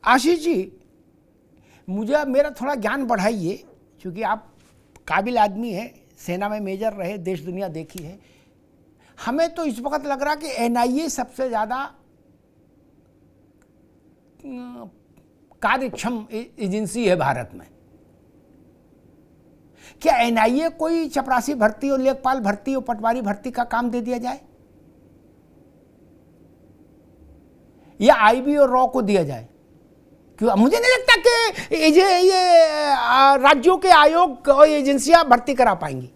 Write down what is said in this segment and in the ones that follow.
आशीष जी, मुझे मेरा थोड़ा ज्ञान बढ़ाइए, क्योंकि आप काबिल आदमी हैं, सेना में मेजर रहे, देश दुनिया देखी है। हमें तो इस वक्त लग रहा कि एनआईए सबसे ज़्यादा कार्यक्षम एजेंसी है भारत में। क्या एनआईए कोई चपरासी भर्ती और लेखपाल भर्ती और पटवारी भर्ती का काम दे दिया जाए, या आईबी और रॉ को दिया जाए? क्यों? मुझे नहीं लगता कि ये राज्यों के आयोग और एजेंसियां भर्ती करा पाएंगी।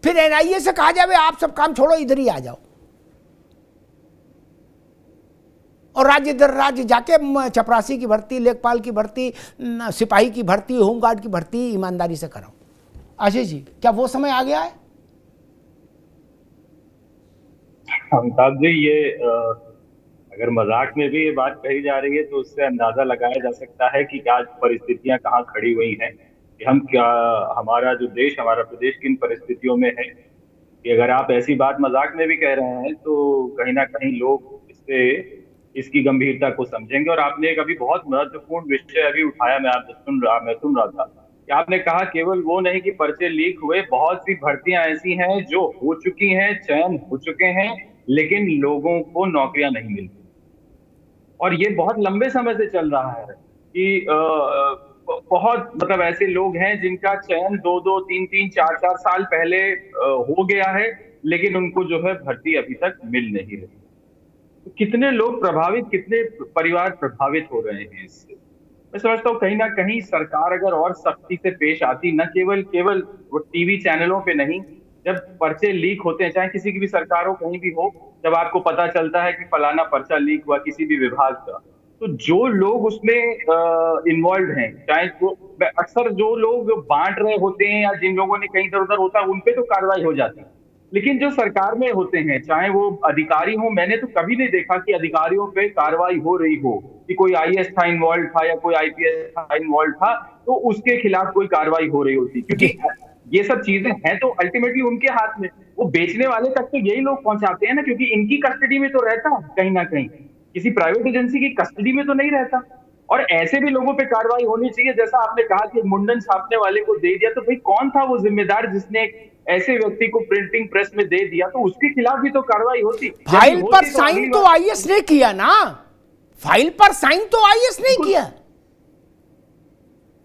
फिर एनआईए से कहा जाए आप सब काम छोड़ो, इधर ही आ जाओ, और राज्य इधर राज्य जाके चपरासी की भर्ती, लेखपाल की भर्ती, सिपाही की भर्ती, होमगार्ड की भर्ती ईमानदारी से कराओ। आशीष जी, क्या वो समय आ गया है? अमिताभ जी, ये अगर मजाक में भी ये बात कही जा रही है तो उससे अंदाजा लगाया जा सकता है कि आज परिस्थितियां कहाँ खड़ी हुई हैं, कि हम क्या, हमारा जो देश, हमारा प्रदेश किन परिस्थितियों में है। कि अगर आप ऐसी बात मजाक में भी कह रहे हैं तो कहीं ना कहीं लोग इसकी गंभीरता को समझेंगे। और आपने एक अभी बहुत महत्वपूर्ण विषय अभी उठाया, मैं सुन रहा था कि आपने कहा केवल वो नहीं कि पर्चे लीक हुए, बहुत सी भर्तियां ऐसी हैं जो हो चुकी हैं, चयन हो चुके हैं, लेकिन लोगों को नौकरियां नहीं मिलती। और ये बहुत लंबे समय से चल रहा है कि बहुत मतलब ऐसे लोग हैं जिनका चयन 2-2, 3-3, 4-4 साल पहले हो गया है, लेकिन उनको जो है भर्ती अभी तक मिल नहीं रही। तो कितने लोग प्रभावित, कितने परिवार प्रभावित हो रहे हैं इससे। मैं समझता हूँ कहीं ना कहीं सरकार अगर और सख्ती से पेश आती, न केवल वो टीवी चैनलों पे नहीं, जब पर्चे लीक होते हैं, चाहे किसी की भी सरकार हो, कहीं भी हो, जब आपको पता चलता है कि फलाना पर्चा लीक हुआ किसी भी विभाग का, तो जो लोग उसमें इन्वॉल्व हैं, चाहे वो अक्सर जो लोग बांट रहे होते हैं या जिन लोगों ने कहीं इधर उधर होता है, उनपे तो कार्रवाई हो जाती है। लेकिन जो सरकार में होते हैं, चाहे वो अधिकारी हो, मैंने तो कभी नहीं देखा कि अधिकारियों पे कार्रवाई हो रही हो, कि कोई आईएएस था इन्वॉल्व था या कोई आईपीएस था इन्वॉल्व था तो उसके खिलाफ कोई कार्रवाई हो रही होती। क्योंकि ये सब चीजें हैं तो अल्टीमेटली उनके हाथ में, वो बेचने वाले तक तो यही लोग पहुंचाते हैं ना, क्योंकि इनकी कस्टडी में तो रहता कहीं ना कहीं, किसी प्राइवेट एजेंसी की कस्टडी में तो नहीं रहता। और ऐसे भी लोगों पे कार्रवाई होनी चाहिए। जैसा आपने कहा कि मुंडन छापने वाले को दे दिया, तो भाई कौन था वो जिम्मेदार जिसने ऐसे व्यक्ति को प्रिंटिंग प्रेस में दे दिया, तो उसके खिलाफ भी तो कार्रवाई होती। फाइल पर साइन तो आईएएस ने किया ना, फाइल पर साइन तो आईएएस ने किया।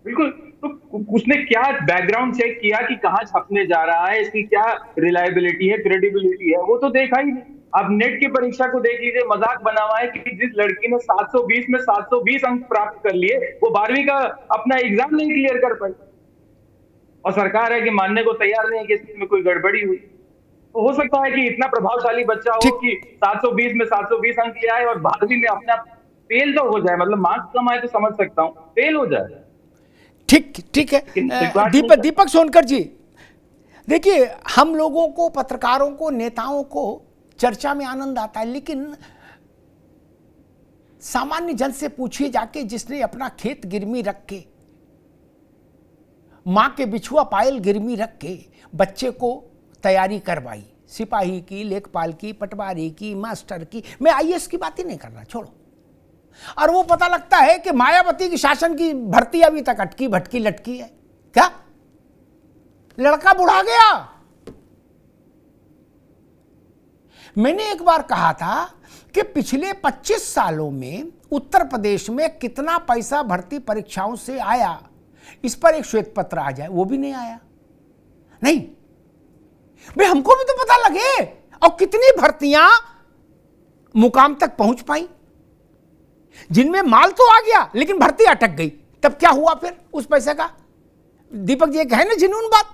बिल्कुल, तो उसने क्या बैकग्राउंड चेक किया कि कहां छपने जा रहा है, इसकी क्या रिलायबिलिटी है, क्रेडिबिलिटी है, वो तो देखा ही नहीं। अब नेट की परीक्षा को देख लीजिए, मजाक बना हुआ है कि जिस लड़की ने 720 में 720 अंक प्राप्त कर लिए, वो 12वीं का अपना एग्जाम नहीं क्लियर कर पाई, और सरकार है कि मानने को तैयार नहीं है कि इसमें कोई गड़बड़ी हुई। तो हो सकता है कि इतना प्रभावशाली बच्चा हो कि 720 में 720 अंक ले आए और 12वीं में अपना फेल तो हो जाए, मतलब मार्क्स कम आए तो समझ सकता हूं, फेल हो जाए। ठीक है। दीपक सोनकर जी, देखिए, हम लोगों को, पत्रकारों को, नेताओं को चर्चा में आनंद आता है, लेकिन सामान्य जन से पूछिए जाके, जिसने अपना खेत गिरवी रख के, मां के बिछुआ पायल गिरवी रख के बच्चे को तैयारी करवाई, सिपाही की, लेखपाल की, पटवारी की, मास्टर की, मैं आईएएस की बात ही नहीं कर रहा, छोड़ो। और वो पता लगता है कि मायावती की शासन की भर्ती अभी तक अटकी भटकी लटकी है। क्या लड़का बुढ़ा गया? मैंने एक बार कहा था कि पिछले 25 सालों में उत्तर प्रदेश में कितना पैसा भर्ती परीक्षाओं से आया, इस पर एक श्वेत पत्र आ जाए, वो भी नहीं आया। नहीं भाई, हमको भी तो पता लगे, और कितनी भर्तियां मुकाम तक पहुंच पाई जिनमें माल तो आ गया लेकिन भर्ती अटक गई। तब क्या हुआ फिर उस पैसे का? दीपक जी, एक है ना जिनून बात।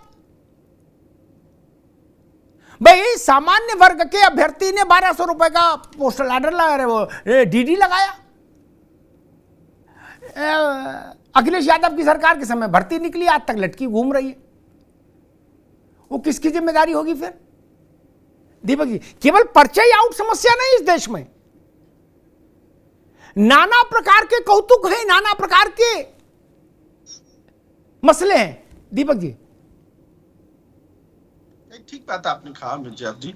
भाई, सामान्य वर्ग के अभ्यर्थी ने 1200 रुपए का पोस्टल ऑर्डर लगाया, वो डीडी लगाया। अखिलेश यादव की सरकार के समय भर्ती निकली, आज तक लटकी घूम रही है। वो किसकी जिम्मेदारी होगी फिर? दीपक जी, केवल पर्चा ही आउट समस्या नहीं, इस देश में नाना प्रकार के कौतुक हैं, नाना प्रकार के मसले हैं। दीपक जी, ठीक बात आपने कहा मिर्जा जी,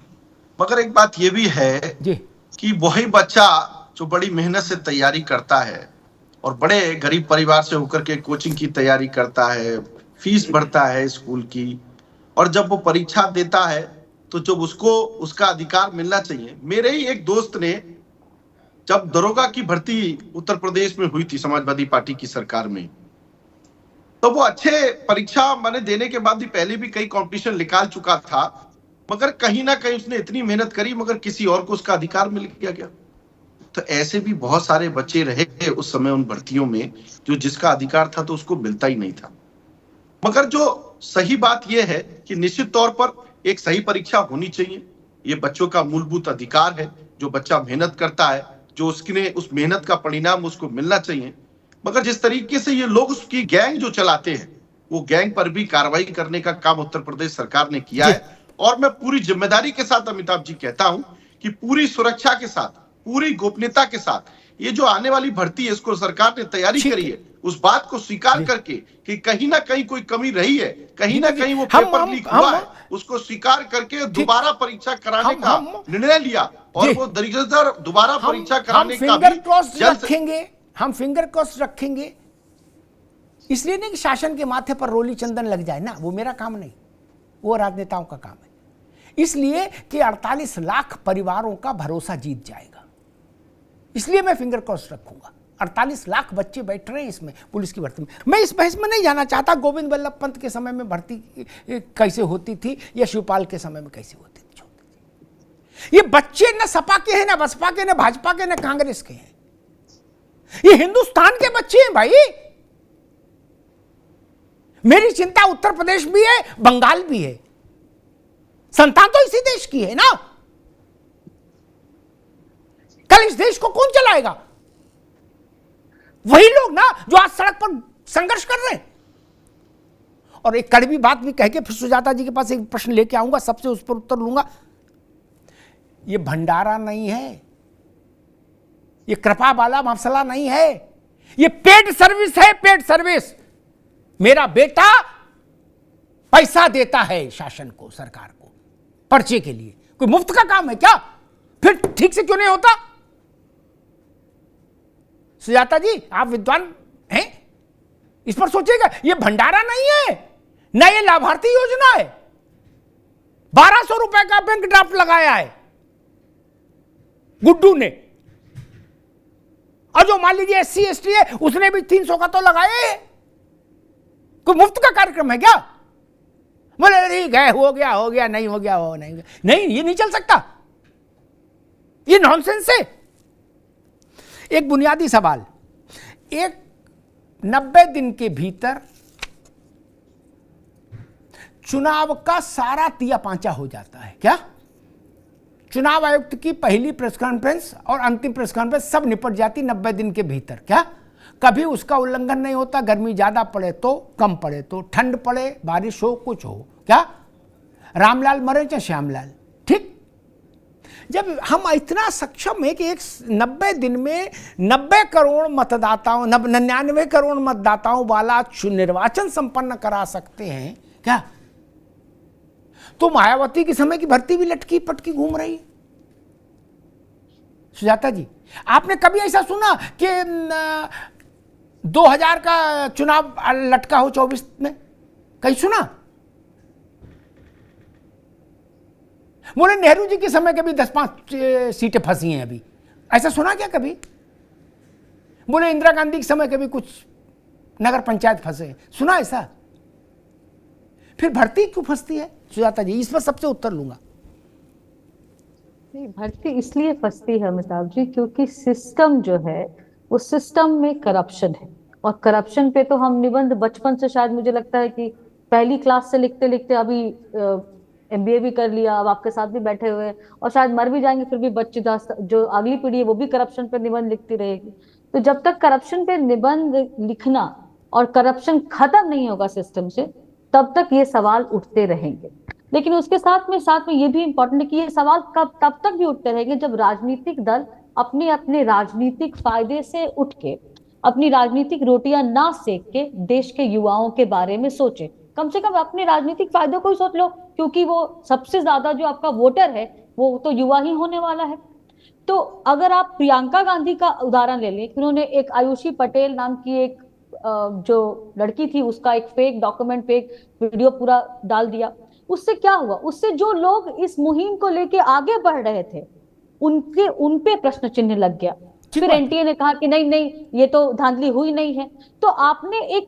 मगर एक बात यह भी है जी कि वही बच्चा जो बड़ी मेहनत से तैयारी करता है और बड़े गरीब परिवार से होकर के कोचिंग की तैयारी करता है, फीस भरता है स्कूल की, और जब वो परीक्षा देता है तो जब उसको उसका अधिकार मिलना चाहिए। मेरे ही एक दोस्त ने, जब दरोगा की भर्ती उत्तर प्रदेश में हुई थी समाजवादी पार्टी की सरकार में, तो वो अच्छे परीक्षा मैंने देने के बाद भी पहले भी कई कंपटीशन निकाल चुका था, मगर कहीं ना कहीं उसने इतनी मेहनत करी मगर किसी और को उसका अधिकार मिल गया। तो ऐसे भी बहुत सारे बच्चे रहे उस समय उन भर्तियों में जो जिसका अधिकार था तो उसको मिलता ही नहीं था। मगर जो सही बात यह है कि निश्चित तौर पर एक सही परीक्षा होनी चाहिए, ये बच्चों का मूलभूत अधिकार है। जो बच्चा मेहनत करता है, जो उसने उस मेहनत का परिणाम उसको मिलना चाहिए। मगर जिस तरीके से ये लोग उसकी गैंग जो चलाते हैं, वो गैंग पर भी कार्रवाई करने का काम उत्तर प्रदेश सरकार ने किया है। और मैं पूरी जिम्मेदारी के साथ अमिताभ जी कहता हूं कि पूरी सुरक्षा के साथ, पूरी गोपनीयता के साथ ये जो आने वाली भर्ती है इसको सरकार ने तैयारी करी है, उस बात को स्वीकार करके कि कहीं ना कहीं कोई कमी रही है, कहीं ना कहीं वो पेपर लीक हुआ है, उसको स्वीकार करके दोबारा परीक्षा कराने का निर्णय लिया। और वो दरिद्र दोबारा परीक्षा कराने का रखेंगे, हम फिंगर क्रॉस रखेंगे। इसलिए नहीं कि शासन के माथे पर रोली चंदन लग जाए ना, वो मेरा काम नहीं, वो राजनेताओं का काम है। इसलिए कि 48 लाख परिवारों का भरोसा जीत जाएगा, इसलिए मैं फिंगर क्रॉस रखूंगा। 48 लाख बच्चे बैठ रहे हैं इसमें, पुलिस की भर्ती में। मैं इस बहस में नहीं जाना चाहता गोविंद वल्लभ पंत के समय में भर्ती कैसे होती थी या शिवपाल के समय में कैसे होती थी। ये बच्चे न सपा के हैं, न बसपा के, न भाजपा के, न कांग्रेस के हैं, ये हिंदुस्तान के बच्चे हैं भाई। मेरी चिंता उत्तर प्रदेश भी है, बंगाल भी है, संतान तो इसी देश की है ना। कल इस देश को कौन चलाएगा? वही लोग ना जो आज सड़क पर संघर्ष कर रहे हैं। और एक कड़वी बात भी कह के फिर सुजाता जी के पास एक प्रश्न लेके आऊंगा, सबसे उस पर उत्तर लूंगा। ये भंडारा नहीं है, ये कृपा वाला मसला नहीं है, ये पेड सर्विस है, पेड सर्विस। मेरा बेटा पैसा देता है शासन को, सरकार को, पर्चे के लिए। कोई मुफ्त का काम है क्या? फिर ठीक से क्यों नहीं होता? सुजाता जी आप विद्वान हैं, इस पर सोचिएगा। ये भंडारा नहीं है ना, ये लाभार्थी योजना है। 1200 रुपए का बैंक ड्राफ्ट लगाया है गुड्डू ने, और जो मान लीजिए SC ST है उसने भी 300 का तो लगाया है। कोई मुफ्त का कार्यक्रम है क्या? बोले ठीक है, हो गया हो गया, नहीं हो गया हो नहीं गया। नहीं, ये नहीं चल सकता, ये नॉनसेंस है। एक बुनियादी सवाल, एक 90 दिन के भीतर चुनाव का सारा तिया पांचा हो जाता है क्या? चुनाव आयुक्त की पहली प्रेस कॉन्फ्रेंस और अंतिम प्रेस कॉन्फ्रेंस सब निपट जाती 90 दिन के भीतर क्या? कभी उसका उल्लंघन नहीं होता। गर्मी ज्यादा पड़े तो, कम पड़े तो, ठंड पड़े, बारिश हो, कुछ हो क्या? रामलाल मरे चाहे श्यामलाल, ठीक। जब हम इतना सक्षम है कि एक 90 दिन में 90 करोड़ मतदाताओं, 99 करोड़ मतदाताओं वाला निर्वाचन संपन्न करा सकते हैं क्या? तो मायावती के समय की भर्ती भी लटकी पटकी घूम रही है। सुजाता जी आपने कभी ऐसा सुना कि 2000 का चुनाव लटका हो 24 में? कहीं सुना? बोले नेहरू जी के समय के भी 10-5 सीटें फंसी हैं अभी, ऐसा सुना क्या कभी? बोले इंदिरा गांधी के समय के भी कुछ नगर पंचायत फंसे, सुना ऐसा? फिर भर्ती क्यों फंसती है सुजाता जी? इस पर सबसे उत्तर लूंगा। नहीं, भर्ती इसलिए फंसती है अमिताभ जी क्योंकि सिस्टम जो है वो सिस्टम में करप्शन है। और करप्शन पे तो हम निबंध बचपन से, शायद मुझे लगता है कि पहली क्लास से लिखते लिखते, अभी MBA भी कर लिया, अब आपके साथ भी बैठे हुए हैं, और शायद मर भी जाएंगे फिर भी बच्चे, जो अगली पीढ़ी है वो भी करप्शन पे निबंध लिखती रहेगी। तो जब तक करप्शन पे निबंध लिखना और करप्शन खत्म नहीं होगा सिस्टम से, तब तक ये सवाल उठते रहेंगे। लेकिन उसके साथ में ये भी इम्पोर्टेंट है कि ये सवाल तब तक भी उठते रहेंगे जब राजनीतिक दल अपने अपने राजनीतिक फायदे से उठ के, अपनी राजनीतिक रोटियां ना सेक के देश के युवाओं के बारे में सोचे। कम से कम अपने राजनीतिक फायदों को ही सोच लो, क्योंकि वो सबसे ज्यादा जो आपका वोटर है वो तो युवा ही होने वाला है। तो अगर आप प्रियंका गांधी का उदाहरण ले लें, उन्होंने एक आयुषी पटेल नाम की एक जो लड़की थी उसका एक फेक डॉक्यूमेंट, फेक वीडियो पूरा डाल दिया। उससे क्या हुआ? उससे जो लोग इस मुहिम को लेके आगे बढ़ रहे थे उन पे प्रश्न चिन्ह लग गया। फिर एनटीए ने कहा कि नहीं नहीं ये तो धांधली हुई नहीं है। तो आपने एक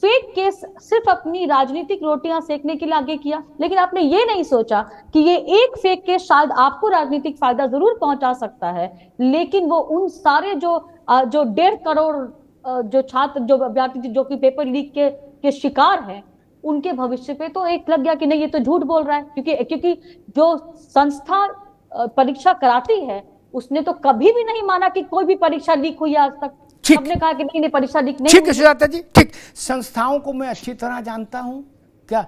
फेक केस सिर्फ अपनी राजनीतिक रोटियां सेकने के लिए आगे किया, लेकिन आपने ये नहीं सोचा कि ये एक फेक केस शायद आपको राजनीतिक फायदा जरूर पहुंचा सकता है, लेकिन वो उन सारे जो 1.5 करोड़ जो छात्र, जो अभ्यर्थी जो कि पेपर लीक के शिकार हैं, उनके भविष्य पे तो एक लग गया कि नहीं ये तो झूठ बोल रहा है। क्योंकि जो संस्था परीक्षा कराती है उसने तो कभी भी नहीं माना कि कोई भी परीक्षा लीक हुई आज तक। सबने कहा कि नहीं परीक्षा लीक नहीं। ठीक है सुजाता जी, ठीक। संस्थाओं को मैं अच्छी तरह जानता हूं। क्या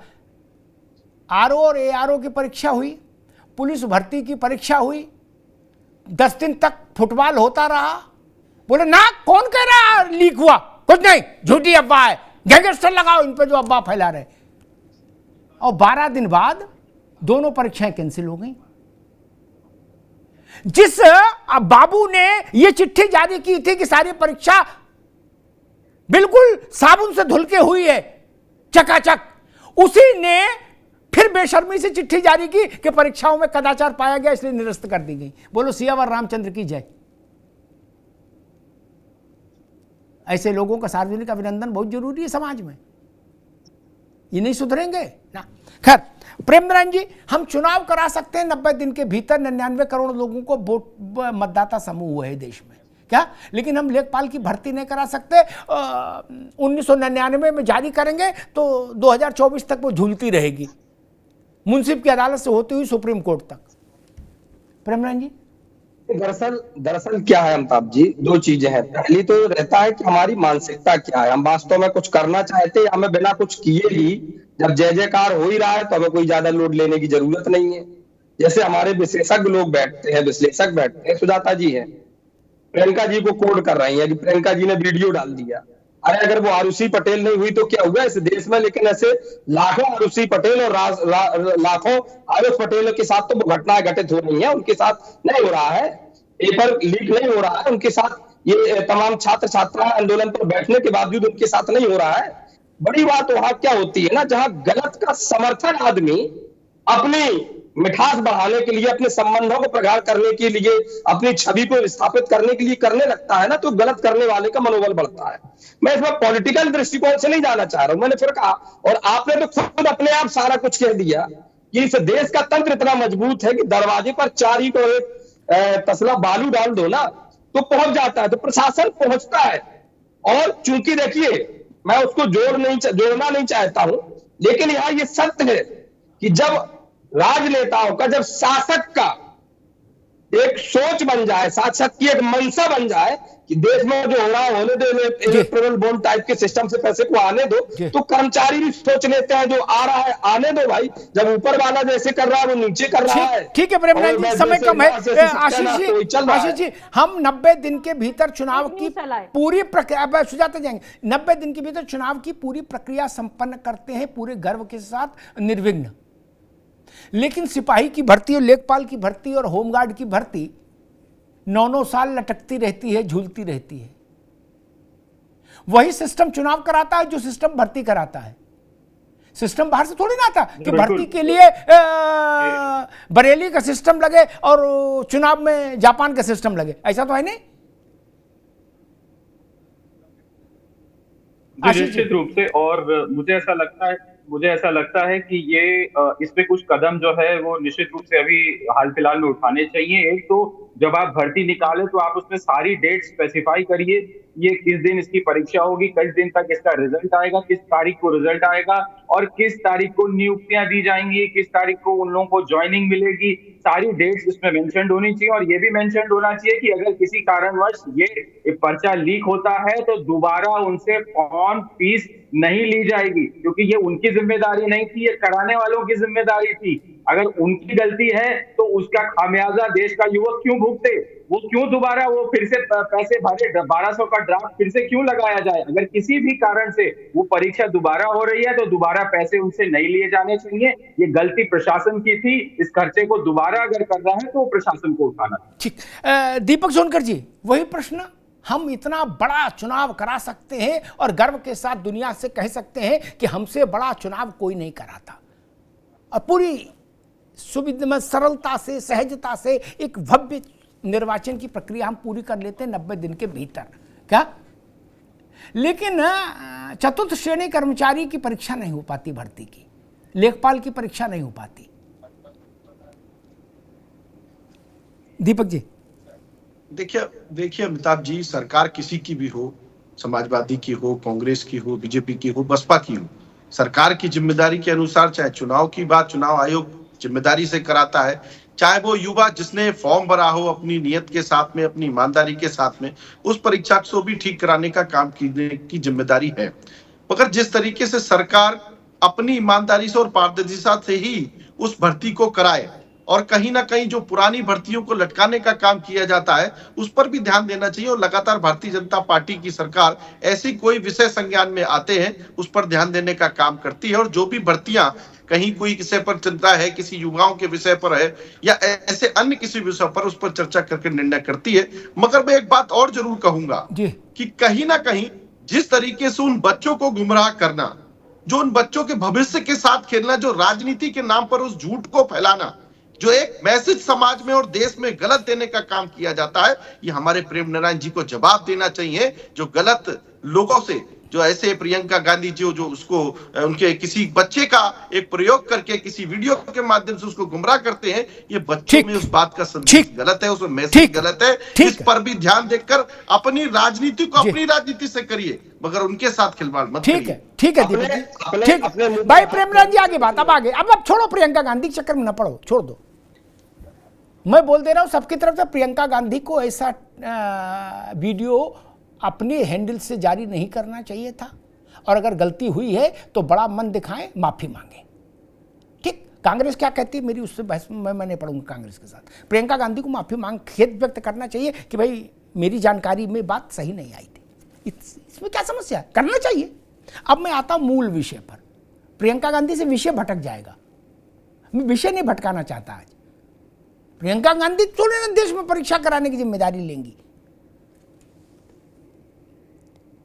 आरओ और एआरओ की परीक्षा हुई, पुलिस भर्ती की परीक्षा हुई, 10 दिन तक फुटबॉल होता रहा। बोले ना कौन कह रहा लीक हुआ, कुछ नहीं, झूठी अफवाह है, गैंगस्टर लगाओ इन पे जो अफवाह फैला रहे। और 12 दिन बाद दोनों परीक्षाएं कैंसिल हो गई। जिस बाबू ने यह चिट्ठी जारी की थी कि सारी परीक्षा बिल्कुल साबुन से धुल के हुई है, चकाचक, उसी ने फिर बेशर्मी से चिट्ठी जारी की कि परीक्षाओं में कदाचार पाया गया इसलिए निरस्त कर दी गई। बोलो सियावर रामचंद्र की जय। ऐसे लोगों का सार्वजनिक अभिनंदन बहुत जरूरी है समाज में, ये नहीं सुधरेंगे ना। खैर प्रेम नारायण जी, हम चुनाव करा सकते हैं 90 दिन के भीतर, 99 करोड़ लोगों को वोट मतदाता समूह हुए है देश में, क्या? लेकिन हम लेखपाल की भर्ती नहीं करा सकते। 1999 में जारी करेंगे तो 2024 तक वो झूलती रहेगी, मुंसिफ की अदालत से होती हुई सुप्रीम कोर्ट तक। प्रेम नारायण जी, दरअसल क्या है अमिताभ जी, दो चीजें हैं। पहली तो रहता है कि हमारी मानसिकता क्या है, हम वास्तव में कुछ करना चाहते हैं, हमें बिना कुछ किए ही जब जय जयकार हो ही रहा है तो हमें कोई ज्यादा लोड लेने की जरूरत नहीं है। जैसे हमारे विशेषज्ञ लोग बैठते हैं, विश्लेषक बैठते हैं, सुजाता जी हैं, प्रियंका जी को कोड कर रही है कि प्रियंका जी ने वीडियो डाल दिया। अरे अगर वो आरुषि पटेल नहीं हुई तो क्या हुआ इस देश में? लेकिन ऐसे लाखों आरुषि पटेल और लाखों आयुष पटेल के साथ तो घटनाएं घटित हो रही हैं, उनके साथ नहीं हो रहा है, पेपर लीक नहीं हो रहा है, उनके साथ ये तमाम छात्र छात्राएं आंदोलन पर बैठने के बावजूद उनके साथ नहीं हो रहा है। बड़ी बात वहां क्या होती है ना, जहां गलत का समर्थन आदमी अपनी मिठास बढ़ाने के लिए, अपने संबंधों को प्रगाढ़ करने के लिए, अपनी छवि को स्थापित करने के लिए करने लगता है ना, तो गलत करने वाले का मनोबल बढ़ता है। मैं इसमें पॉलिटिकल दृष्टिकोण से नहीं जाना चाह रहा हूं, मैंने फिर कहा, और आपने तो खुद अपने आप सारा कुछ कह दिया कि इस देश का तंत्र इतना मजबूत है कि दरवाजे पर 4 ईंट और एक तसला बालू डाल दो ना तो पहुंच जाता है, तो प्रशासन पहुंचता है। और चूंकि देखिए, मैं उसको जोड़ना नहीं चाहता हूं, लेकिन यहां ये सत्य है कि जब राजनेताओं का, जब शासक का एक सोच बन जाए, शासक की एक मंशा बन जाए कि देश में जो हो रहा है होने दो, इलेक्ट्रल बॉन्ड टाइप के सिस्टम से पैसे को आने दो, तो कर्मचारी भी सोच लेते हैं जो आ रहा है आने दो भाई, जब ऊपर वाला जैसे कर रहा है वो नीचे कर रहा है। ठीक है प्रेम नारायण जी, समय कम है। आशीष जी, हम 90 दिन के भीतर चुनाव की पूरी प्रक्रिया, सुजाता जाएंगे, 90 दिन के भीतर चुनाव की पूरी प्रक्रिया संपन्न करते हैं पूरे गर्व के साथ, निर्विघ्न। लेकिन सिपाही की भर्ती और लेखपाल की भर्ती और होमगार्ड की भर्ती 9-9 साल लटकती रहती है, झूलती रहती है। वही सिस्टम चुनाव कराता है जो सिस्टम भर्ती कराता है। सिस्टम बाहर से थोड़ी ना आता कि भर्ती के लिए बरेली का सिस्टम लगे और चुनाव में जापान का सिस्टम लगे, ऐसा तो है नहीं। निश्चित रूप से, और मुझे ऐसा लगता है कि ये इस पे कुछ कदम जो है वो निश्चित रूप से अभी हाल फिलहाल में उठाने चाहिए। एक तो जब आप भर्ती निकालें तो आप उसमें सारी डेट स्पेसिफाई करिए, ये किस दिन इसकी परीक्षा होगी, किस दिन तक इसका रिजल्ट आएगा, किस तारीख को रिजल्ट आएगा, और किस तारीख को नियुक्तियां दी जाएंगी, किस तारीख को उन लोगों को ज्वाइनिंग मिलेगी, सारी डेट्स इसमें मेंशन होनी चाहिए। और ये भी मेंशन होना चाहिए कि अगर किसी कारणवश ये पर्चा लीक होता है तो दोबारा उनसे फॉर्म फीस नहीं ली जाएगी, क्योंकि ये उनकी जिम्मेदारी नहीं थी, ये कराने वालों की जिम्मेदारी थी। अगर उनकी गलती है तो उसका खामियाजा देश का युवक क्यों भुगते? वो क्यों दोबारा वो फिर से पैसे भरे, 1200 का ड्राफ्ट फिर से क्यों लगाया जाए? अगर किसी भी कारण से वो परीक्षा दोबारा हो रही है तो दोबारा पैसे उनसे नहीं लिए जाने चाहिए। ये गलती प्रशासन की थी, इस खर्चे को दोबारा अगर कर रहा है तो वो प्रशासन को उठाना। ठीक। दीपक सोनकर जी, वही प्रश्न, हम इतना बड़ा चुनाव करा सकते हैं और गर्व के साथ दुनिया से कह सकते हैं कि हमसे बड़ा चुनाव कोई नहीं करा था, और पूरी सुविधा, सरलता से, सहजता से एक भव्य निर्वाचन की प्रक्रिया हम पूरी कर लेते हैं 90 दिन के भीतर, क्या? लेकिन चतुर्थ श्रेणी कर्मचारी की परीक्षा नहीं हो पाती, भर्ती की, लेखपाल की परीक्षा नहीं हो पाती। दीपक जी, देखिए अमिताभ जी, सरकार किसी की भी हो, समाजवादी की हो, कांग्रेस की हो, बीजेपी की हो, बसपा की हो, सरकार की जिम्मेदारी के अनुसार चाहे चुनाव की बात चुनाव आयोग जिम्मेदारी से कराता है, चाहे वो युवा जिसने फॉर्म भरा हो अपनी नियत के साथ में, अपनी ईमानदारी के साथ में, उस परीक्षा को भी ठीक कराने का काम करने की जिम्मेदारी है। मगर जिस तरीके से सरकार अपनी ईमानदारी से और पारदर्शिता से ही उस भर्ती को कराए और कहीं ना कहीं जो पुरानी भर्तियों को लटकाने का काम किया जाता है उस पर भी ध्यान देना चाहिए। और लगातार भारतीय जनता पार्टी की सरकार ऐसी कोई विषय संज्ञान में आते हैं उस पर ध्यान देने का काम करती है, और जो भी भर्तियां कहीं कोई विषय पर चिंता है, किसी युवाओं के विषय पर है या ऐसे अन्य किसी विषय पर, उस पर चर्चा करके निर्णय करती है। मगर मैं एक बात और जरूर कहूंगा कि कहीं ना कहीं जिस तरीके से उन बच्चों को गुमराह करना, जो उन बच्चों के भविष्य के साथ खेलना, जो राजनीति के नाम पर उस झूठ को फैलाना, जो एक मैसेज समाज में और देश में गलत देने का काम किया जाता है, ये हमारे प्रेम नारायण जी को जवाब देना चाहिए। जो गलत लोगों से, जो ऐसे प्रियंका गांधी जी जो उसको उनके किसी बच्चे का एक प्रयोग करके किसी वीडियो के माध्यम से उसको गुमराह करते हैं, ये बच्चों में उस बात का संदेश गलत है, उसमें मैसेज गलत है। इस पर भी ध्यान देकर अपनी राजनीति को अपनी राजनीति से करिए, मगर उनके साथ खिलवाड़ मत करिए। ठीक है दीपक जी, ठीक है भाई प्रेमराज जी, आगे बात, अब आगे, अब छोड़ो, प्रियंका गांधी के चक्कर में न पड़ो, छोड़ दो। मैं बोल दे रहा हूं सबकी तरफ से, प्रियंका गांधी को ऐसा वीडियो अपने हैंडल से जारी नहीं करना चाहिए था, और अगर गलती हुई है तो बड़ा मन दिखाएं, माफी मांगे। ठीक, कांग्रेस क्या कहती है मेरी उससे बहस में मैं नहीं पढ़ूंगा कांग्रेस के साथ। प्रियंका गांधी को माफी मांग, खेद व्यक्त करना चाहिए कि भाई मेरी जानकारी में बात सही नहीं आई थी। इसमें क्या समस्या है, करना चाहिए। अब मैं आता हूं मूल विषय पर। प्रियंका गांधी से विषय भटक जाएगा, मैं विषय नहीं भटकाना चाहता आज। प्रियंका गांधी थोड़े ना देश में परीक्षा कराने की जिम्मेदारी लेंगी,